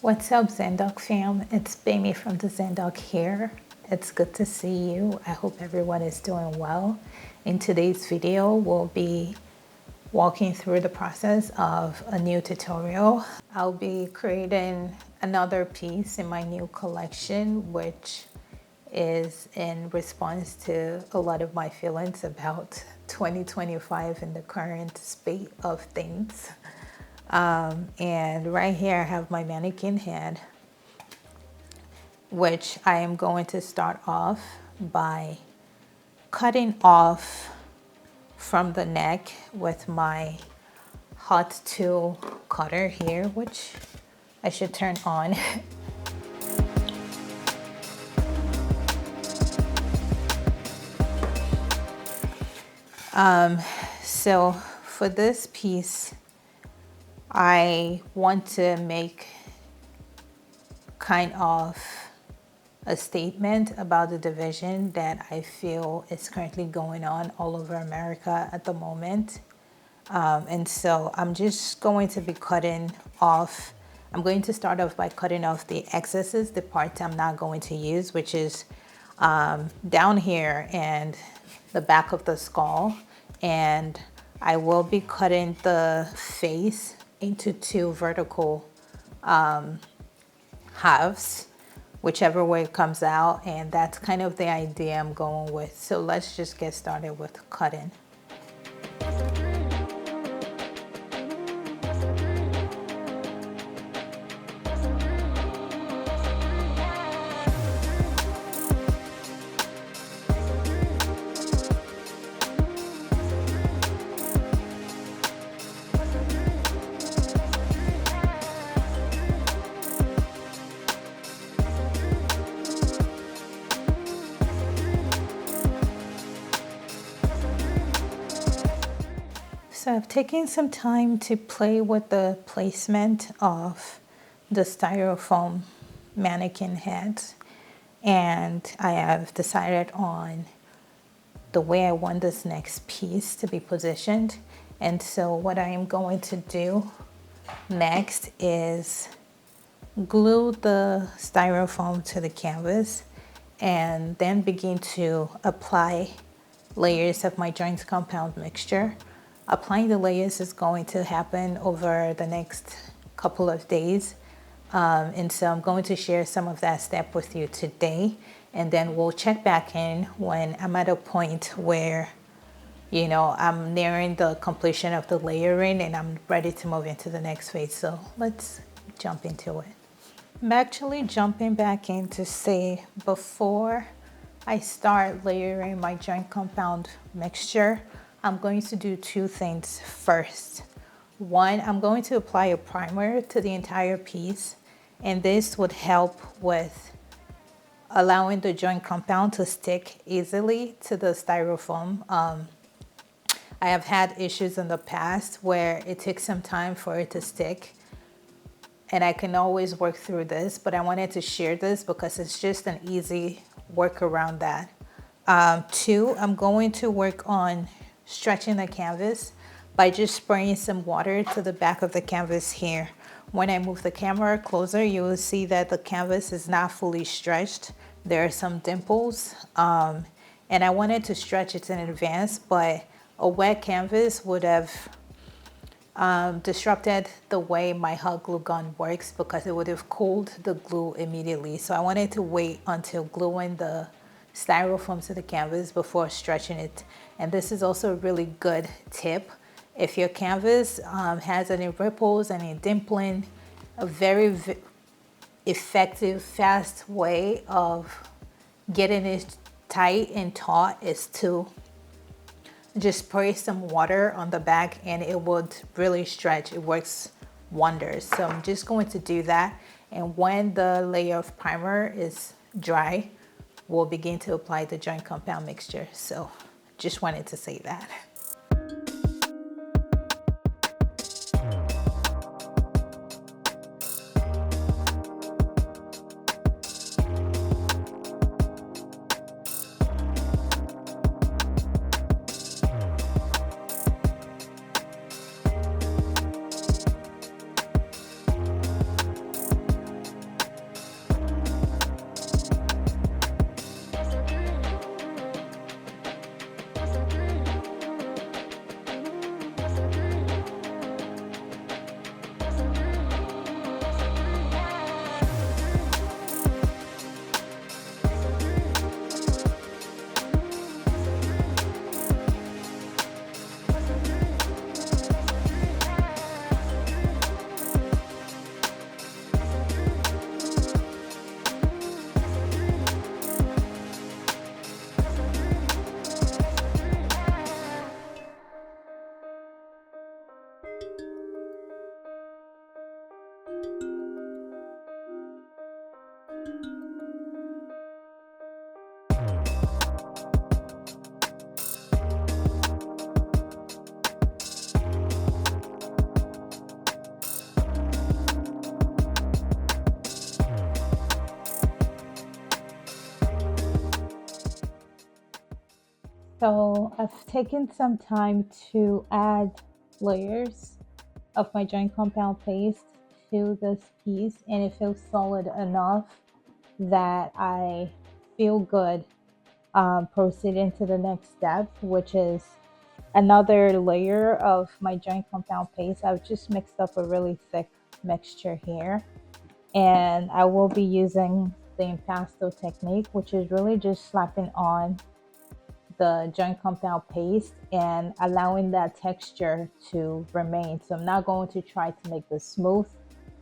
What's up, Zendog fam? It's Bamie from the Zendog here. It's good to see you. I hope everyone is doing well. In today's video, we'll be walking through the process of a new tutorial. I'll be creating another piece in my new collection, which is in response to a lot of my feelings about 2025 and the current state of things. And right here I have my mannequin head, which I am going to start off by cutting off from the neck with my hot tool cutter here, which I should turn on. So for this piece, I want to make kind of a statement about the division that I feel is currently going on all over America at the moment. And so I'm just going to be cutting off. I'm going to start off by cutting off the excesses, the parts I'm not going to use, which is down here and the back of the skull. And I will be cutting the face into two vertical halves, whichever way it comes out, and that's kind of the idea I'm going with. So let's just get started with cutting. So I've taken some time to play with the placement of the styrofoam mannequin heads, and I have decided on the way I want this next piece to be positioned. And so what I am going to do next is glue the styrofoam to the canvas and then begin to apply layers of my joint compound mixture. Applying the layers is going to happen over the next couple of days. And so I'm going to share some of that step with you today. And then we'll check back in when I'm at a point where, you know, I'm nearing the completion of the layering and I'm ready to move into the next phase. So let's jump into it. I'm actually jumping back in to say, before I start layering my joint compound mixture, I'm going to do two things first. One, I'm going to apply a primer to the entire piece, and this would help with allowing the joint compound to stick easily to the styrofoam. I have had issues in the past where it takes some time for it to stick, and I can always work through this, but I wanted to share this because it's just an easy work around that. Two, I'm going to work on stretching the canvas by just spraying some water to the back of the canvas here. When I move the camera closer, you will see that the canvas is not fully stretched. There are some dimples, and I wanted to stretch it in advance, but a wet canvas would have disrupted the way my hot glue gun works because it would have cooled the glue immediately. So I wanted to wait until gluing the styrofoam to the canvas before stretching it. And this is also a really good tip. If your canvas has any ripples, any dimpling, a very effective, fast way of getting it tight and taut is to just spray some water on the back and it would really stretch. It works wonders. So I'm just going to do that. And when the layer of primer is dry, we'll begin to apply the joint compound mixture. So just wanted to say that. So I've taken some time to add layers of my joint compound paste to this piece, and it feels solid enough that I feel good proceeding to the next step, which is another layer of my joint compound paste. I've just mixed up a really thick mixture here, and I will be using the impasto technique, which is really just slapping on the joint compound paste and allowing that texture to remain. So I'm not going to try to make this smooth.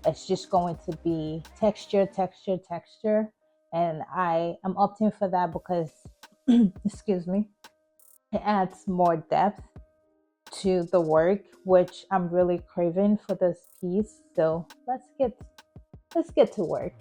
It's just going to be texture, texture, texture. And I am opting for that because, excuse me, it adds more depth to the work, which I'm really craving for this piece. So let's get to work.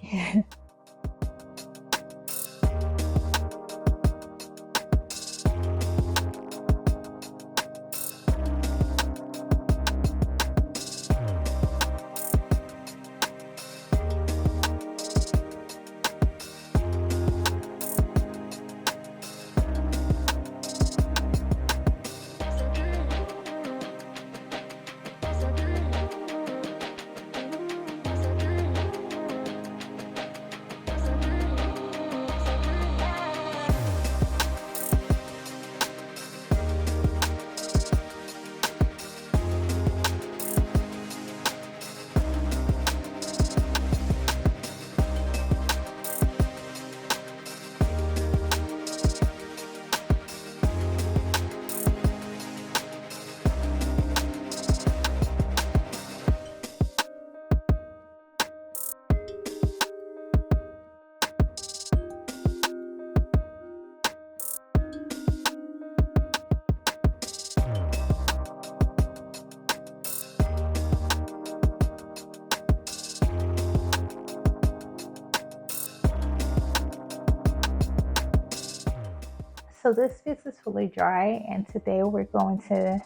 So this piece is fully dry, and today we're going to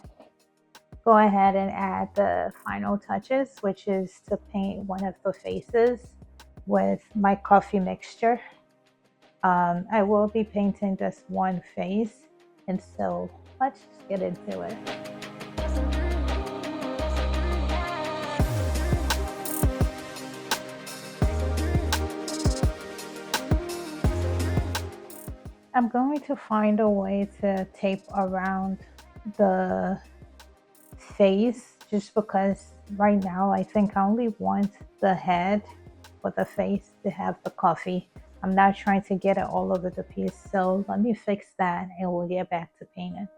go ahead and add the final touches, which is to paint one of the faces with my coffee mixture. I will be painting just one face, and so let's just get into it. I'm going to find a way to tape around the face just because right now I think I only want the head for the face to have the coffee. I'm not trying to get it all over the piece, so let me fix that and we'll get back to painting.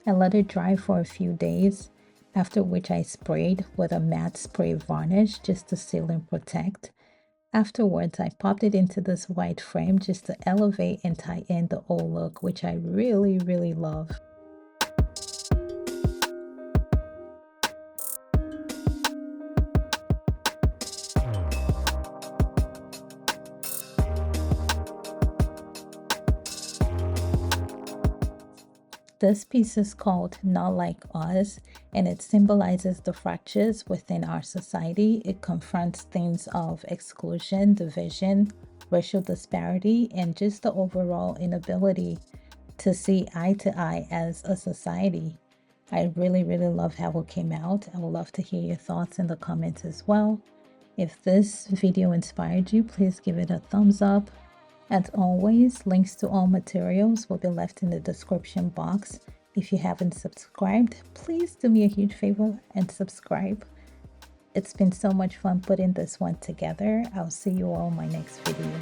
I let it dry for a few days, after which I sprayed with a matte spray varnish just to seal and protect. Afterwards, I popped it into this white frame just to elevate and tie in the old look, which I really love. This piece is called Not Like Us, and it symbolizes the fractures within our society. It confronts themes of exclusion, division, racial disparity, and just the overall inability to see eye to eye as a society. I really love how it came out. I would love to hear your thoughts in the comments as well. If this video inspired you, please give it a thumbs up. As always, links to all materials will be left in the description box, If you haven't subscribed, please do me a huge favor and subscribe. It's been so much fun putting this one together. I'll see you all in my next video.